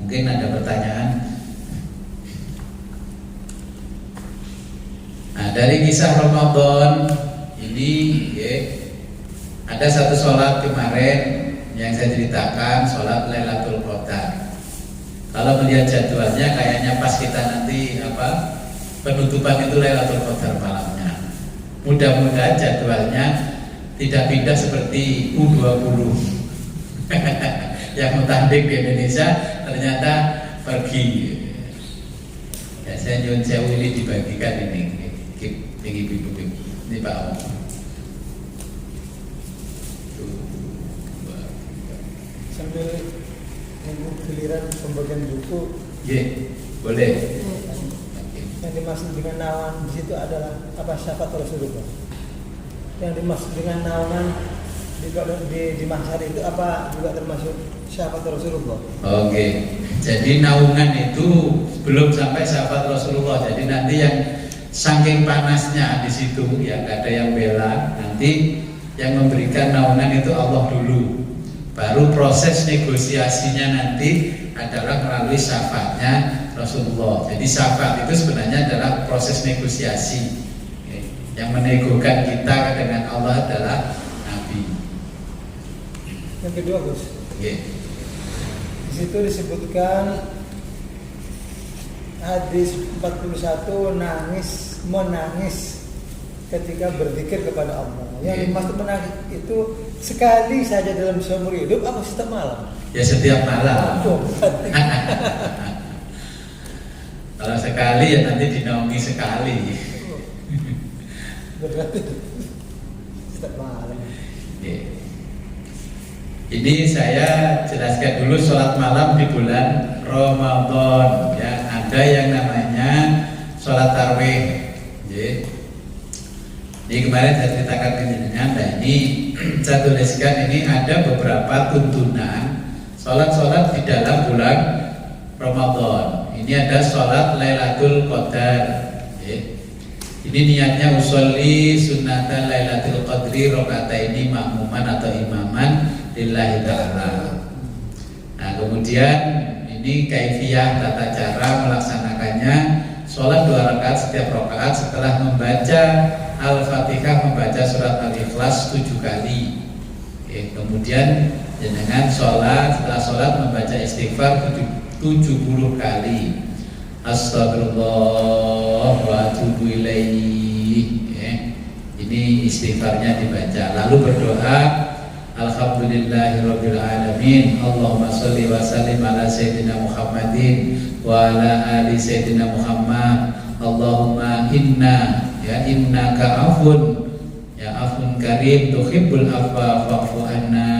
Mungkin ada pertanyaan. Nah, dari kisah Ramadan ini, ya, ada satu sholat kemarin yang saya ceritakan, sholat Lailatul Qadar. Kalau melihat jadwalnya kayaknya pas kita nanti penutupan itu Lailatul Qadar malamnya. Mudah-mudahan jadwalnya tidak pindah seperti U20 yang mutanding di Indonesia ternyata pergi. Ya, saya nyuwun sewu ini dibagikan ini. Ini Pak Om. Sambil nunggu giliran pembagian buku. Iya, boleh. Yang dimaksud dengan naungan di situ adalah apa, syafaat Rasulullah. Yang dimaksud dengan naungan di mahsyar itu apa juga termasuk syafaat Rasulullah. Oke. Jadi naungan itu belum sampai syafaat Rasulullah. Jadi nanti yang saking panasnya di situ, ya, nggak ada yang bela. Nanti yang memberikan naungan itu Allah dulu. Baru proses negosiasinya nanti adalah melalui syafaatnya Rasulullah. Jadi syafaat itu sebenarnya adalah proses negosiasi. Yang menegokan kita dengan Allah adalah Nabi. Yang kedua, Gus. Di situ disebutkan hadis 41 menangis ketika berzikir kepada Allah. Yang dimaksud menangis itu sekali saja dalam seumur hidup apa setiap malam? Ya, setiap malam. Kalau sekali ya nanti dinaungi sekali. Berarti setiap malam. Ini saya jelaskan dulu sholat malam di bulan Ramadan. Ya, ada yang namanya sholat tarawih. Ini kemarin saya ceritakan ke jenengan. Nah, ini saya tuliskan ini ada beberapa tuntunan sholat-sholat di dalam bulan Ramadan. Ini ada sholat Lailatul Qadar. Ini niatnya usolli sunnatan Lailatul Qadri rakaataini makmuman atau imaman lillahi ta'ala. kemudian ini kaifiyah tata cara melaksanakannya. Sholat 2 rakaat setiap rakaat setelah membaca Al-Fatihah, membaca surat Al-Ikhlas 7 kali. Kemudian dengan setelah sholat membaca istighfar 70 kali. Astagfirullah wa atubu ilaih. Ini istighfarnya dibaca. Lalu berdoa, Alhamdulillahirabbil alamin. Allahumma shalli wa sallim ala sayyidina Muhammadin wa ala ali sayyidina Muhammad. Allahumma innaka afun karim tuhibbul afwa fa'fu anna.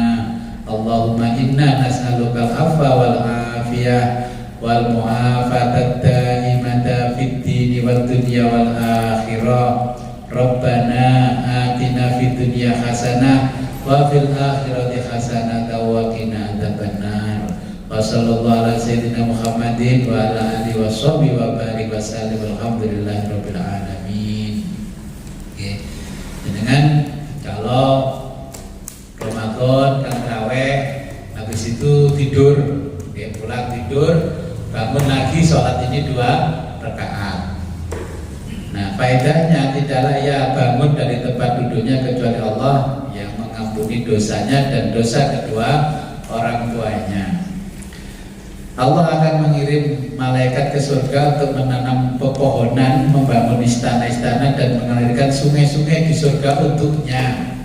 Allahumma inna nas'alukal afwa wal afiyah wal mu'afatat daimata fid dini wad dunya wal akhirah. Rabbana atina fid dunya hasanah wa fil akhirati hasanah wa qina adzabannar. Wa sallallahu ala sayyidina Muhammadin wa ala alihi washabbihi wa barik wa sallim. Alhamdulillahirabbil alamin. Dengan kalau Ramadan kan tarawih, habis itu tidur, pulang tidur, bangun lagi sholat ini 2 rakaat. Nah, faedahnya tidaklah ia bangun dari tempat duduknya kecuali Allah yang mengampuni dosanya dan dosa kedua orang tuanya. Allah akan mengirim malaikat ke surga untuk menanam pepohonan, membangun istana-istana dan mengalirkan sungai-sungai di surga untuknya.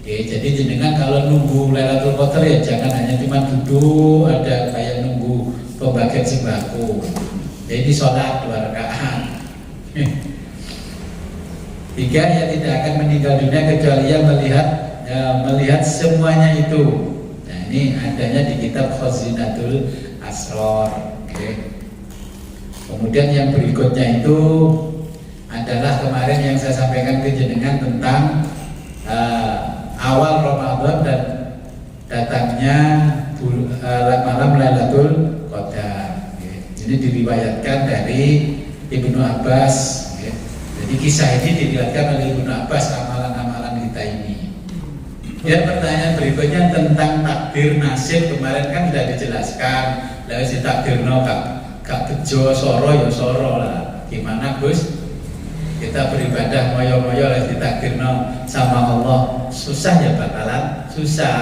Jadi jenengan kalau nunggu Lailatul Qadar ya jangan hanya cuma duduk ada kayak nunggu pembagian sembako. Jadi sholat 2 rakaat. 3, ia tidak akan meninggal dunia kecuali ia melihat semuanya itu. Nah, ini adanya di kitab Khazinatul Asrar. Kemudian yang berikutnya itu adalah kemarin yang saya sampaikan ke jenengan tentang awal Ramadan dan datangnya malam Lailatul Qadar. Ini diriwayatkan dari Ibnu Abbas. Jadi kisah ini diriwayatkan oleh Ibnu Abbas, amalan-amalan kita ini. Dan pertanyaan berikutnya tentang takdir nasib, kemarin kan sudah dijelaskan. Lalu si takdirno gak bejo soro ya soro lah. Gimana Gus? Kita beribadah moyo-moyo lah ditakdirno sama Allah, susah ya bakalan susah.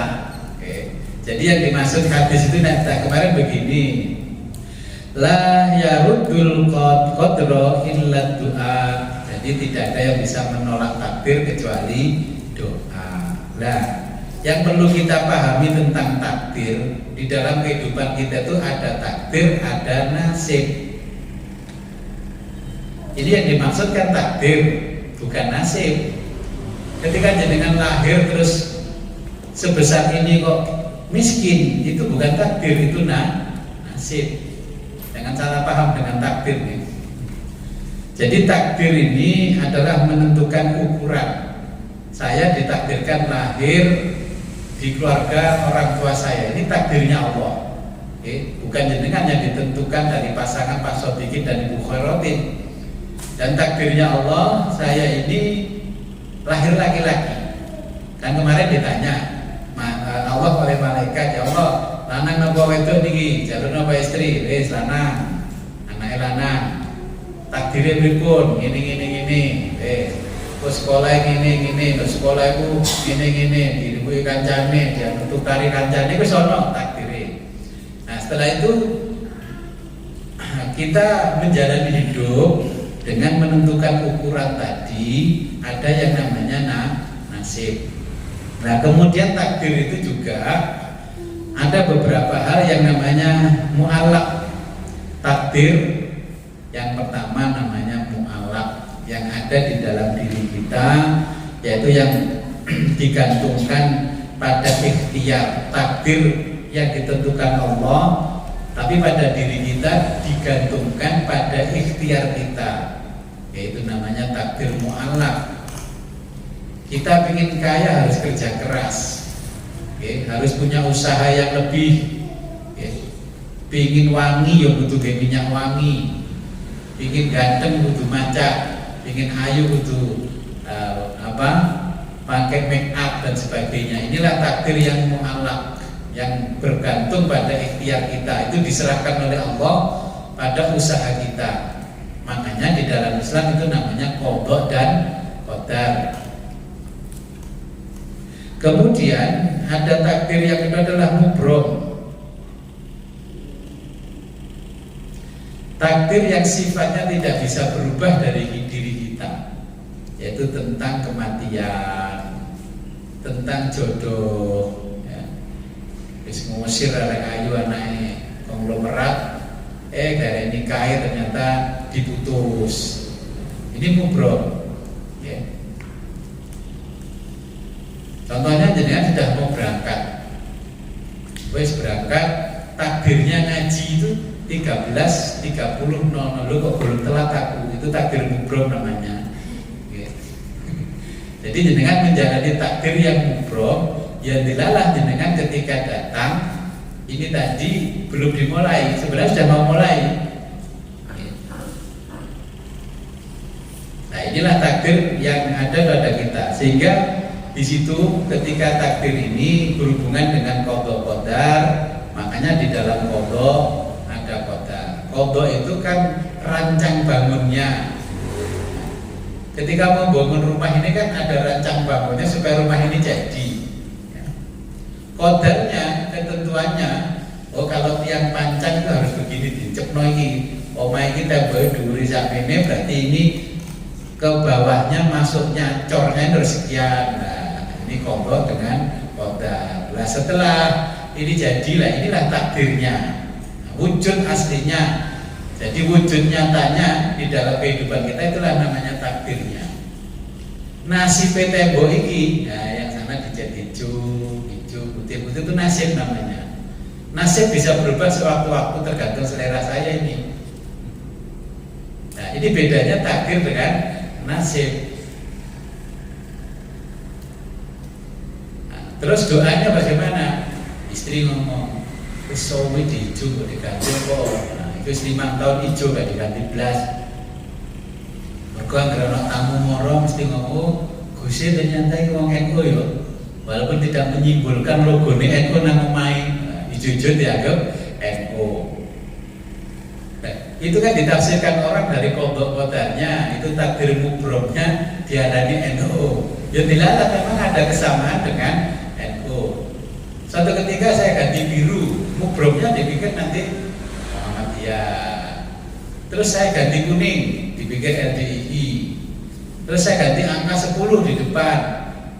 Jadi yang dimaksud hadis itu kemarin begini, la yaruddul qadra illa du'a. Jadi tidak ada yang bisa menolak takdir kecuali doa. Nah, yang perlu kita pahami tentang takdir, di dalam kehidupan kita itu ada takdir, ada nasib. Ini yang dimaksudkan takdir, bukan nasib. Ketika jenengan lahir terus sebesar ini kok miskin, itu bukan takdir, itu nasib. Jangan salah paham dengan takdir nih. Jadi takdir ini adalah menentukan ukuran. Saya ditakdirkan lahir di keluarga orang tua saya, ini takdirnya Allah. Bukan jenengan yang ditentukan dari pasangan Pak Sodikin dan Ibu Khairotin. Dan takdirnya Allah, saya ini lahir laki-laki. Kan kemarin ditanya Allah oleh malaikat, ya Allah, lanang napa wedok niki, jalur napa istri, wis lanang, anake lanang. Takdire pripun? Ngene. Terus sekolah ngene, terus sekolah iku ngene, diribuki kancane, dia nutukari kancane wis ana takdire. Nah, setelah itu kita menjalani hidup dengan menentukan ukuran tadi, ada yang namanya nasib. Nah, kemudian takdir itu juga ada beberapa hal yang namanya mu'allaq. Takdir yang pertama namanya mu'allaq, yang ada di dalam diri kita, yaitu yang digantungkan pada ikhtiar. Takdir yang ditentukan Allah, tapi pada diri kita digantungkan pada ikhtiar kita, yaitu namanya takdir mu'allaq. Kita ingin kaya harus kerja keras, harus punya usaha yang lebih. Ingin wangi ya butuh minyak wangi, ingin ganteng butuh macak, ingin ayu butuh pakai make up dan sebagainya. Inilah takdir yang mu'allaq, yang bergantung pada ikhtiar kita, itu diserahkan oleh Allah pada usaha kita. Makanya di dalam Islam itu namanya qadha dan qadar. Kemudian ada takdir yang kedua adalah mubrom. Takdir yang sifatnya tidak bisa berubah dari diri kita, yaitu tentang kematian, tentang jodoh, ya. Wis ngusir arek ayu anake konglomerat, dari nikah ternyata diputus. Ini mubrom, ya. Contohnya jenengan sudah mau berangkat, wis berangkat, takdirnya ngaji itu 13.30 lu kok belum telat aku, itu takdir mubrom namanya. Ya. Jadi jenengan menjalani takdir yang mubrom, yang dilalah jenengan ketika datang ini tadi belum dimulai, sebenarnya sudah mau mulai. Nah, inilah takdir yang ada pada kita, sehingga di situ ketika takdir ini berhubungan dengan qadha qadar, makanya di dalam qadha ada qadar. Qadha itu kan rancang bangunnya. Ketika mau bangun rumah ini kan ada rancang bangunnya supaya rumah ini jadi. Qadarnya, ketentuannya, oh kalau tiang pancang itu harus begini dicepno iki. Omah iki temboknya dhuwur sakmene, berarti ini ke bawahnya masuknya cornya harus sekian. Nah, ini qadha dengan qadar. Nah, setelah ini jadilah, inilah takdirnya. Nah, wujud aslinya. Jadi wujud nyatanya di dalam kehidupan kita itulah namanya takdirnya. Nasib tembok iki, nah yang sana dicat hijau, putih-putih itu nasib namanya. Nasib bisa berubah sewaktu-waktu tergantung selera saya ini. Nah, ini bedanya takdir dengan nasib. Nah, terus doanya bagaimana? Istri ngomong, "Suami diijo kok diganti kok." Nah, itu 5 tahun ijo gak diganti blas. Mergo anggere ana tamu moro mesti ngomong, "Gusti ternyata iki wong NU ya." Walaupun tidak menyimpulkan logone NU nang omahe, ijo-ijo dianggap NU. Nah, itu kan ditafsirkan orang dari qadha qadarnya, itu takdir mubromnya diarani NU. Ya dilalah memang ada kesamaan dengan NU. Suatu ketika saya ganti biru, mubromnya dipikir nanti Muhammadiyah. Terus saya ganti kuning, dipikir LDII. Terus saya ganti angka 10 di depan,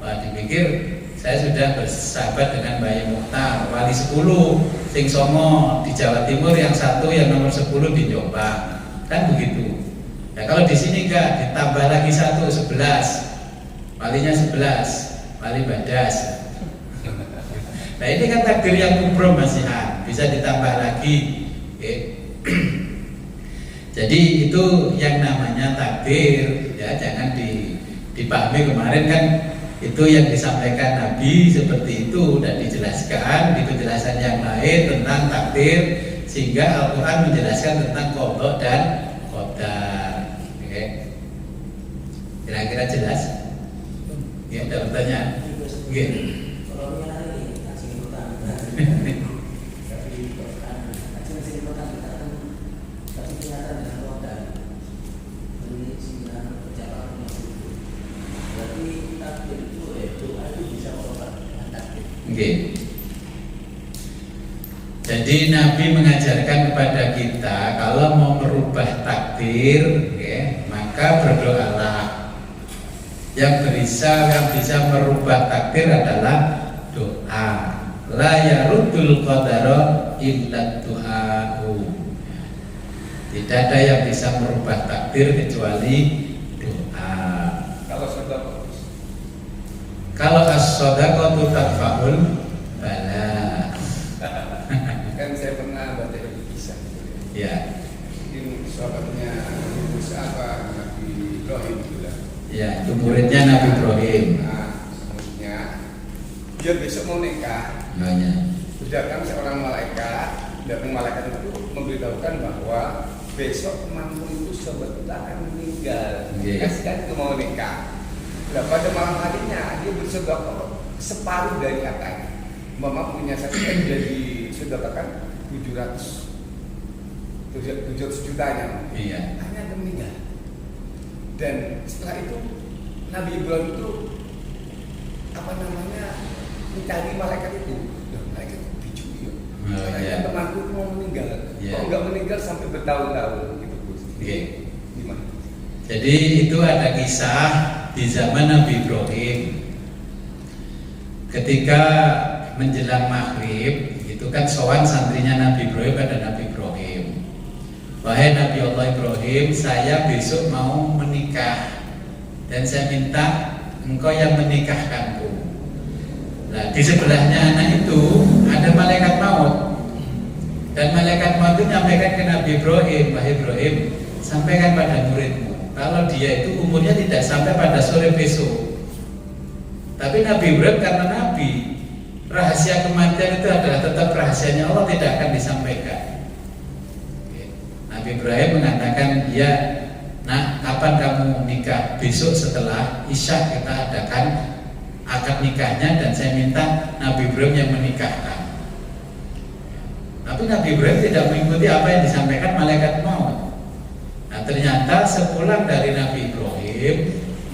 wah dipikir saya sudah bersahabat dengan Bayi Mukhtar, wali 10, sing songo di Jawa Timur, yang satu yang nomor 10 di Jombang, kan begitu. Nah kalau di sini enggak, ditambah lagi 1, 11, walinya 11, wali Badas. Nah ini kan takdir yang mubrom masihan, bisa ditambah lagi. Jadi itu yang namanya takdir, ya jangan dipahami kemarin kan. Itu yang disampaikan Nabi seperti itu dan dijelaskan di penjelasan yang lain tentang takdir, sehingga Al-Quran menjelaskan tentang qadha dan qadar. Oke. Kira-kira jelas? Ya, ada pertanyaan? Oke. Okay. Jadi Nabi mengajarkan kepada kita kalau mau merubah takdir, maka berdoalah. Yang bisa merubah takdir adalah doa. La yaruddul qadara illa du'a'u. Tidak ada yang bisa merubah takdir kecuali doa. Kalau as-shadaqatu tadfa'ul bala. Kan saya pernah baca di kisah. Ya. Mungkin sahabatnya Musa apa Nabi Ibrahim juga. Ya, itu muridnya Nabi Ibrahim. Nah, semuanya dia besok mau nikah. Namanya. Sudah kan seorang malaikat, datang malaikat itu memberitahukan bahwa besok mampu itu sobat kita akan meninggal. Kasihkan itu mau nikah. Nah, pada malam harinya dia bersedekah separuh dari hartanya. Mama punya satu M jadi sudah katakan 700 jutanya. Iya. Hanya ada meninggal. Dan setelah itu Nabi Ibrahim itu mencari malaikat itu. Malaikat itu dicuri. Iya. Temanku mau meninggal. Iya. Kok nggak meninggal sampai bertahun-tahun gitu Gus. Oke. Gimana? Jadi itu ada kisah di zaman Nabi Ibrahim. Ketika menjelang maghrib, itu kan sowan santrinya Nabi Ibrahim pada Nabi Ibrahim. Wahai Nabi Allah Ibrahim, saya besok mau menikah dan saya minta engkau yang menikahkanku. Nah, di sebelahnya anak itu ada malaikat maut. Dan malaikat maut itu nyampaikan ke Nabi Ibrahim, wahai Ibrahim, sampaikan pada muridmu, kalau dia itu umurnya tidak sampai pada sore besok. Tapi Nabi Ibrahim karena Nabi, rahasia kematian itu adalah tetap rahasianya Allah, tidak akan disampaikan. Nabi Ibrahim mengatakan, ya, nah kapan kamu nikah? Besok setelah Isya kita adakan akad nikahnya dan saya minta Nabi Ibrahim yang menikahkan. Tapi Nabi Ibrahim tidak mengikuti apa yang disampaikan malaikat maut. Nah ternyata sepulang dari Nabi Ibrahim,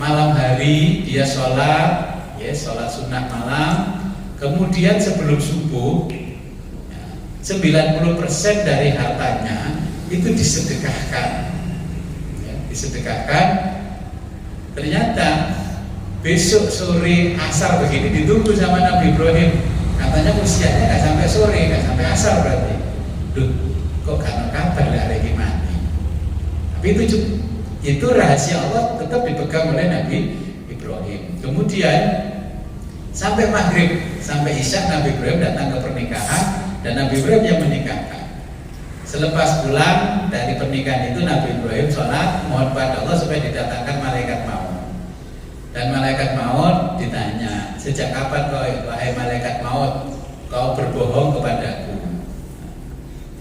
malam hari dia sholat, ya sholat sunnah malam. Kemudian sebelum subuh, 90% dari hartanya itu disedekahkan. Ya, disedekahkan. Ternyata besok sore asar begini ditunggu sama Nabi Ibrahim. Katanya usianya nggak sampai sore, nggak sampai asar berarti. Duh, kok karena kabar hari ini mati. Tapi itu rahasia Allah tetap dipegang oleh Nabi Ibrahim. Kemudian sampai maghrib, sampai Isya Nabi Ibrahim datang ke pernikahan dan Nabi Ibrahim yang menikahkan. Selepas pulang dari pernikahan itu Nabi Ibrahim sholat mohon pada Allah supaya didatangkan malaikat maut. Dan malaikat maut ditanya, sejak kapan kau wahai malaikat maut kau berbohong kepadaku?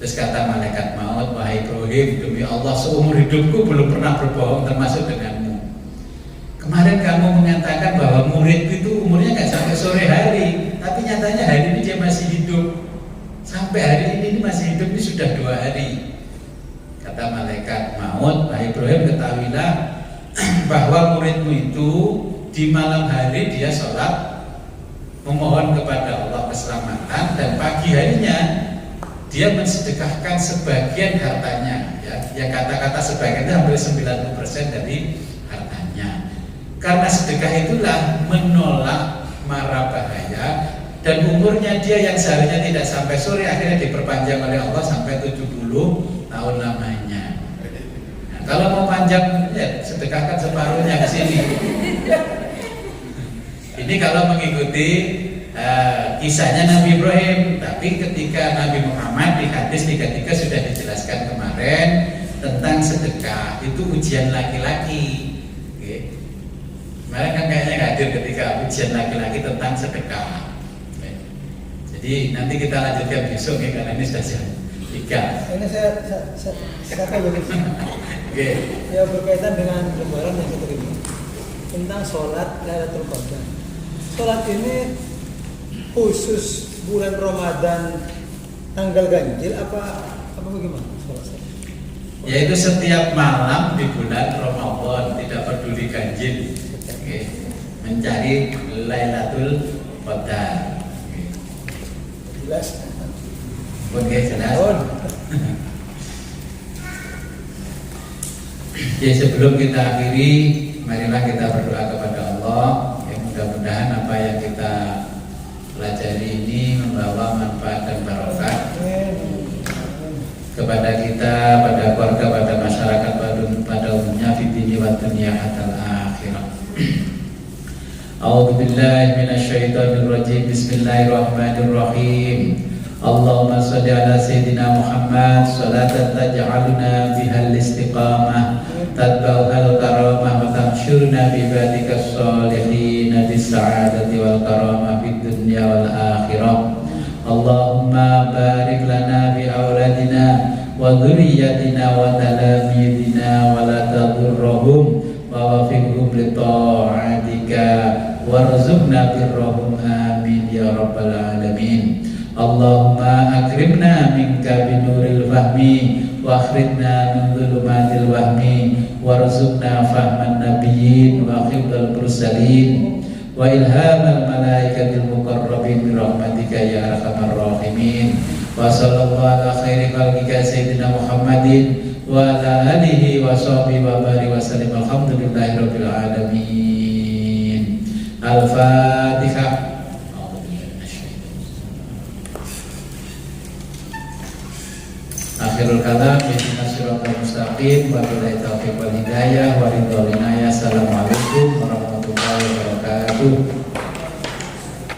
Terus kata malaikat maut, wahai Ibrahim, demi Allah seumur hidupku belum pernah berbohong termasuk denganmu. Kemarin kamu mengatakan bahwa muridku itu umurnya nggak sampai sore hari, tapi nyatanya hari ini dia masih hidup. Sampai hari ini masih hidup, ini sudah 2 hari. Kata malaikat maut, wahai Ibrahim, ketahuilah bahwa muridmu itu di malam hari dia sholat memohon kepada Allah keselamatan, dan pagi harinya dia mensedekahkan sebagian hartanya. Ya kata-kata sebagian itu hampir 90% dari hartanya. Karena sedekah itulah menolak mara bahaya. Dan umurnya dia yang seharusnya tidak sampai sore akhirnya diperpanjang oleh Allah sampai 70 tahun lamanya. Nah, kalau mau panjang ya sedekahkan separuhnya ke sini. Ini kalau mengikuti kisahnya Nabi Ibrahim. Tapi ketika Nabi Muhammad di hadis 33 sudah dijelaskan kemarin tentang sedekah itu ujian laki-laki. Kemarin kan kayaknya hadir ketika ujian laki-laki tentang sedekah. Jadi nanti kita lanjutkan besok ya, karena ini sudah jam 3. Ini saya kata begini. Oke. Ya berkaitan dengan lembaran yang keterima tentang sholat Lailatul Qadar. Sholat ini khusus bulan Ramadan tanggal ganjil apa bagaimana sholat? Yaitu setiap malam di bulan Ramadan, tidak peduli ganjil. Oke. Mencari Lailatul Qadar. Jelas. Oke, jelas. Ya sebelum kita akhiri, marilah kita berdoa kepada Allah. Ya mudah-mudahan apa yang kita pelajari ini membawa manfaat dan barokah kepada kita, pada keluarga, pada masyarakat, pada umumnya fi dini wa dunya hatta akhirah. A'udzu billahi minasyaitonir rajim. Bismillahirrahmanirrahim. Allahumma shalli ala sayyidina Muhammad sholatan taj'aluna bihal istiqamah tatba'uhal karamah wa tamshurna bi ibadikas sholihin bis sa'adati wal karamah fid dunya wal akhirah. Allahumma barik lana bi auladina wa dhurriyyatina wa talamidina wa la tadurruhum wa wafiqhum li ta'atika warzuqna birrahum amin amin ya rabbal alamin. Allahumma akrimna minka binuril fahmi wa akhrijna min dhulumatil wahmi warzuqna fahman nabiyyin wa khifdal mursalin wa ilhamal malaikatil muqarrabin bi rahmatika ya arhamar rahimin. Wa sallallahu ala khairi khalqika sayyidina Muhammadin wa ala alihi wa sahbihi wa barik wa sallim. Alhamdulillahi rabbil alamin. Al-Fatihah. Akhirul kalam, ihdinas siratal mustaqim, wa billahi taufiq wal hidayah, wa ridha wal inayah. Assalamualaikum warahmatullahi wabarakatuh.